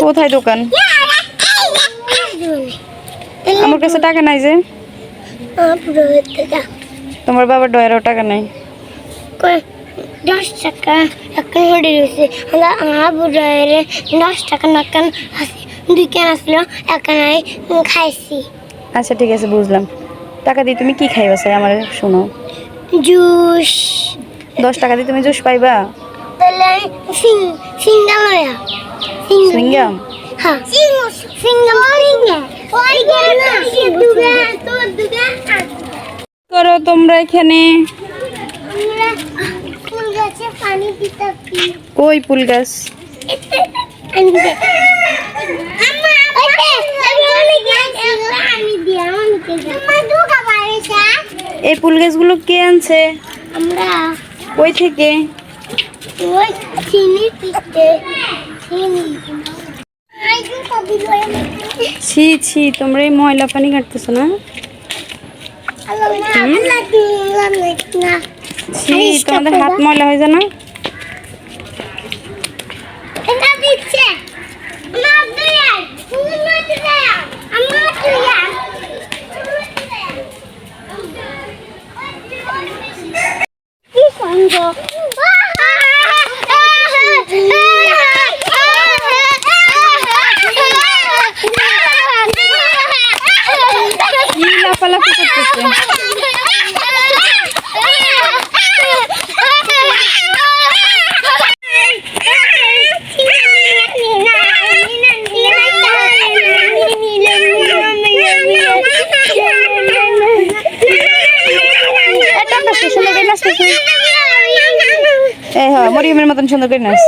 কোথায় দোকান? আমার কাছে টাকা নাই যে। তোমার বাবার ডয়ারও টাকা নাই। 10 টাকা এখন হয়ে গেছে। আমার ডয়ারে 10 টাকা নাকান দুই কেন আসলো একাই খাইছি। আচ্ছা ঠিক আছে বুঝলাম। টাকা দিয়ে তুমি কি খাইবা চাই আমার শোনো? জুস। 10 টাকা দিয়ে তুমি জুস পাইবা? তাহলে সিঙ্গাম লয়া সুইংগাম? হ্যাঁ সিঙ্গাম ওই না দুগা তো দুগা করো তোমরা এখানে? আমরা ফুল গাছে পানি দিতেছি। কই ফুল গাছ? এই ফুল গাছগুলো কে আনছে? আমরা কই থেকে? ওই চিনি পিতে চিনি ছি ছি, তোমরা এই ময়লা পানি কাটতেছো না? ছি, তোমাদের হাত ময়লা হয়ে যায় না? কি লাফালাফি করতেছে? হ্যাঁ মরিয়মের মতন সুন্দর করে নাচ।